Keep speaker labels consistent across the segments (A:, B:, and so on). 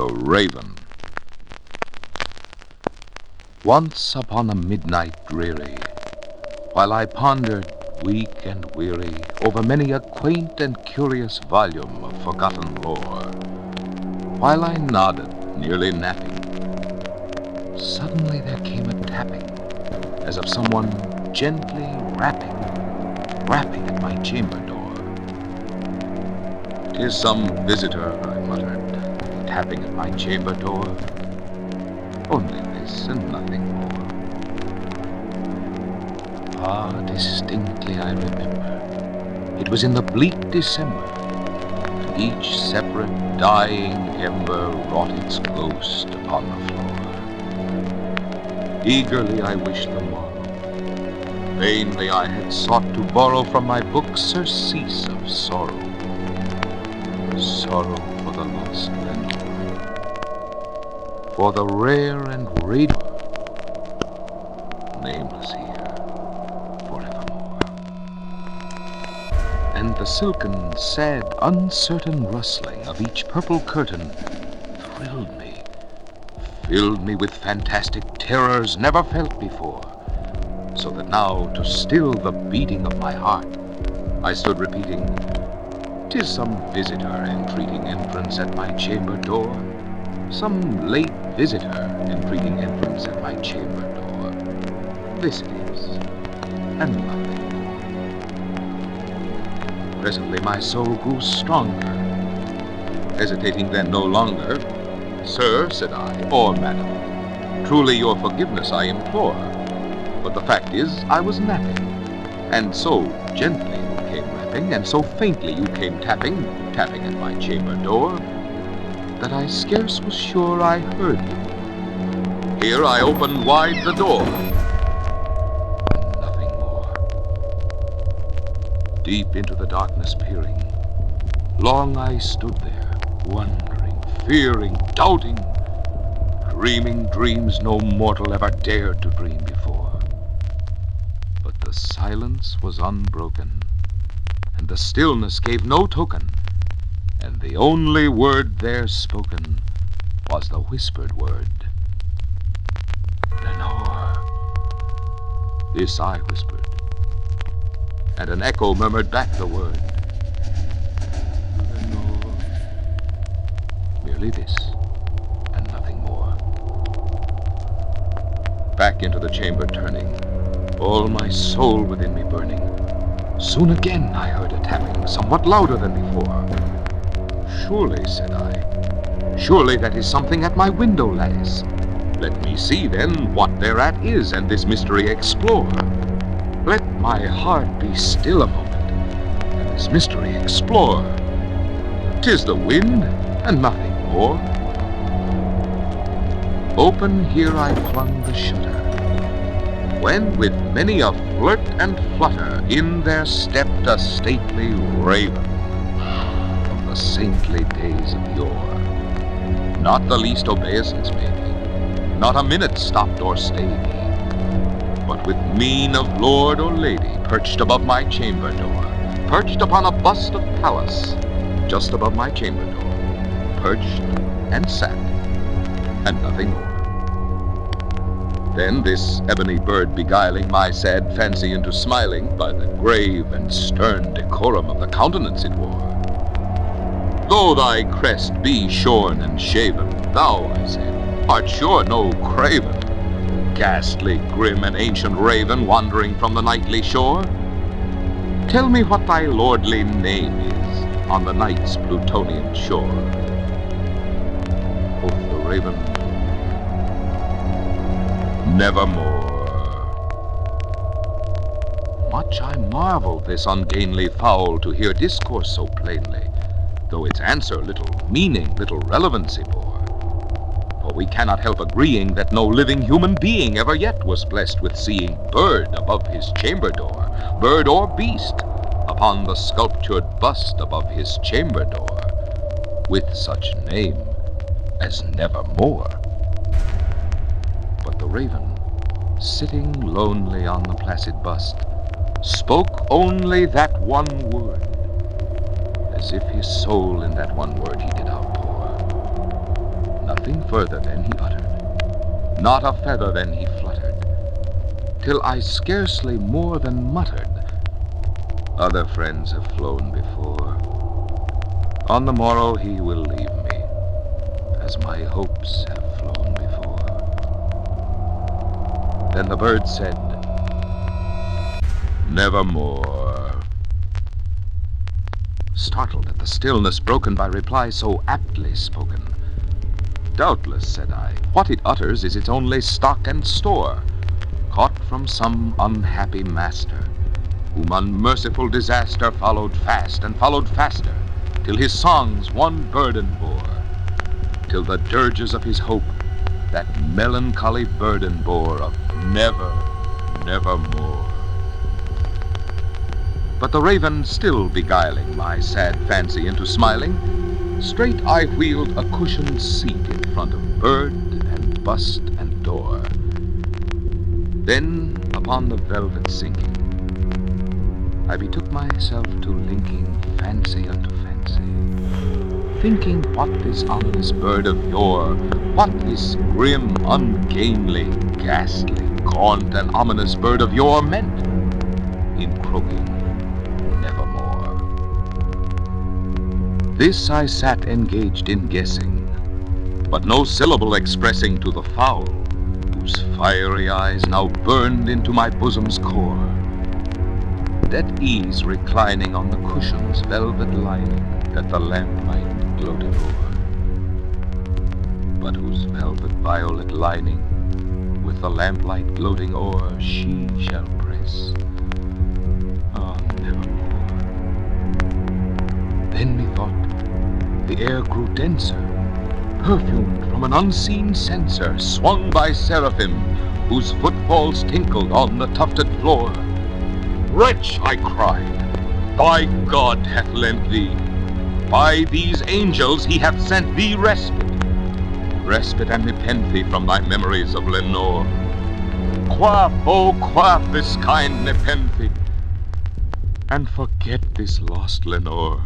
A: The Raven. Once upon a midnight dreary, while I pondered, weak and weary, over many a quaint and curious volume of forgotten lore, while I nodded, nearly napping, suddenly there came a tapping, as of someone gently rapping at my chamber door. "'Tis some visitor," I muttered, tapping at my chamber door. Only this and nothing more. Ah, distinctly I remember. It was in the bleak December, and each separate dying ember wrought its ghost upon the floor. Eagerly I wished the morrow. Vainly I had sought to borrow from my book surcease of sorrow. Sorrow for the lost Lenore, for the rare and radiant, nameless here, forevermore. And the silken, sad, uncertain rustling of each purple curtain filled me with fantastic terrors never felt before, so that now, to still the beating of my heart, I stood repeating, "'Tis some visitor entreating entrance at my chamber door, some late visitor entreating entrance at my chamber door. This it is, and nothing more." Presently my soul grew stronger. Hesitating then no longer, "Sir," said I, "or madam, truly your forgiveness I implore, but the fact is I was napping, and so gently you came rapping, and so faintly you came tapping at my chamber door, that I scarce was sure I heard you. Here I opened wide the door, and nothing more. Deep into the darkness peering, long I stood there, wondering, fearing, doubting, dreaming dreams no mortal ever dared to dream before. But the silence was unbroken, and the stillness gave no token, and the only word there spoken was the whispered word, "Lenore." This I whispered, and an echo murmured back the word, "Lenore." Merely this, and nothing more. Back into the chamber turning, all my soul within me burning. Soon again I heard a tapping, somewhat louder than before. "Surely," said I, "surely that is something at my window lattice. Let me see, then, what thereat is, and this mystery explore. Let my heart be still a moment, and this mystery explore. 'Tis the wind, and nothing more." Open here I flung the shutter, when with many a flirt and flutter in there stepped a stately raven of the saintly days of yore. Not the least obeisance made he, not a minute stopped or stayed he, but with mien of lord or lady perched above my chamber door, perched upon a bust of Pallas just above my chamber door, perched and sat, and nothing more. Then this ebony bird beguiling my sad fancy into smiling by the grave and stern decorum of the countenance it wore. "Though thy crest be shorn and shaven, thou," I said, "art sure no craven, ghastly, grim, and ancient raven wandering from the nightly shore. Tell me what thy lordly name is on the night's Plutonian shore." Quoth the raven, "Nevermore." Much I marveled this ungainly fowl to hear discourse so plainly, though its answer little meaning, little relevancy bore. For we cannot help agreeing that no living human being ever yet was blessed with seeing bird above his chamber door, bird or beast upon the sculptured bust above his chamber door, with such name as Nevermore. But the raven, sitting lonely on the placid bust, spoke only that one word, as if his soul in that one word he did outpour. nothing further than he uttered, not a feather than he fluttered, till I scarcely more than muttered, "Other friends have flown before. On the morrow he will leave me, as my hopes have flown before." Then the bird said, "Nevermore." Startled at the stillness broken by reply so aptly spoken, "Doubtless," said I, "what it utters is its only stock and store, caught from some unhappy master, whom unmerciful disaster followed fast and followed faster, till his songs one burden bore, till the dirges of his hope that melancholy burden bore of never, nevermore." But the raven still beguiling my sad fancy into smiling, straight I wheeled a cushioned seat in front of bird and bust and door. Then, upon the velvet sinking, I betook myself to linking fancy unto fancy, thinking what this ominous bird of yore, what this grim, ungainly, ghastly, gaunt, and ominous bird of yore meant in croaking nevermore. This I sat engaged in guessing, but no syllable expressing to the fowl, whose fiery eyes now burned into my bosom's core, at ease reclining on the cushion's velvet lining that the lamplight gloated o'er, but whose velvet violet lining with the lamplight gloating o'er she shall press, ah, nevermore. Then methought the air grew denser, perfumed from an unseen censer swung by seraphim, whose footfalls tinkled on the tufted floor. "Wretch," I cried, "thy God hath lent thee, by these angels he hath sent thee respite and nepenthe from thy memories of Lenore. Quaff, oh quaff this kind nepenthe, and forget this lost Lenore."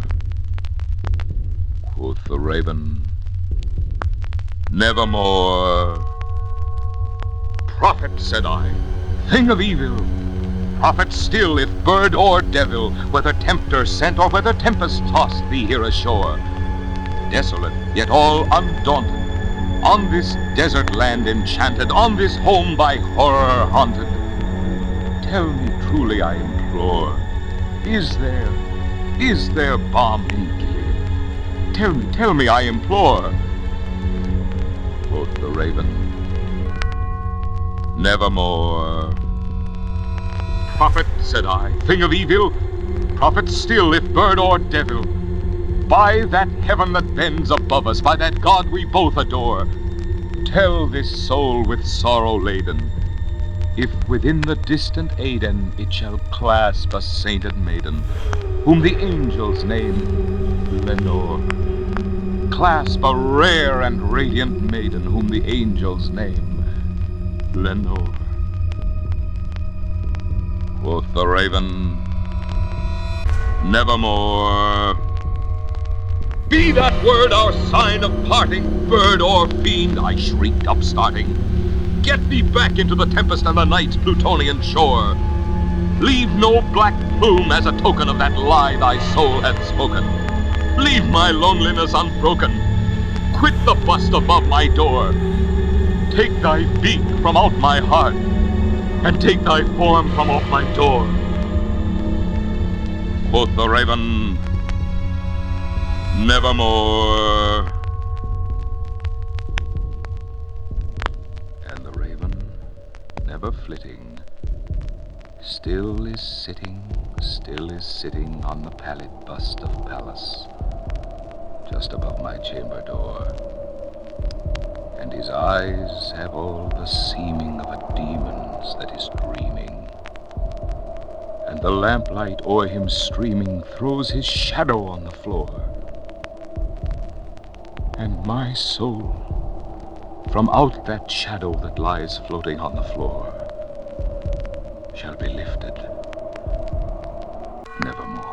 A: Quoth the raven, "Nevermore." "Prophet," said I, "thing of evil, prophet still, if bird or devil, whether tempter sent or whether tempest tossed thee here ashore, desolate, yet all undaunted, on this desert land enchanted, on this home by horror haunted, tell me truly, I implore, is there balm in Gilead? Tell me, I implore." Quoth the raven, "Nevermore." "Prophet," said I, "thing of evil, prophet still, if bird or devil, by that heaven that bends above us, by that God we both adore, tell this soul with sorrow laden, if within the distant Aidenn it shall clasp a sainted maiden, whom the angels name Lenore. Clasp a rare and radiant maiden, whom the angels name Lenore." Quoth the raven, "Nevermore." "Be that word our sign of parting, bird or fiend," I shrieked, upstarting. "Get thee back into the tempest and the night's Plutonian shore. Leave no black plume as a token of that lie thy soul hath spoken. Leave my loneliness unbroken. Quit the bust above my door. Take thy beak from out my heart, and take thy form from off my door." Quoth the raven, "Nevermore." And the raven, never flitting, still is sitting on the pallid bust of Pallas, just above my chamber door, and his eyes have all the seeming of a demon's that is dreaming, and the lamplight o'er him streaming throws his shadow on the floor, and my soul from out that shadow that lies floating on the floor shall be lifted nevermore.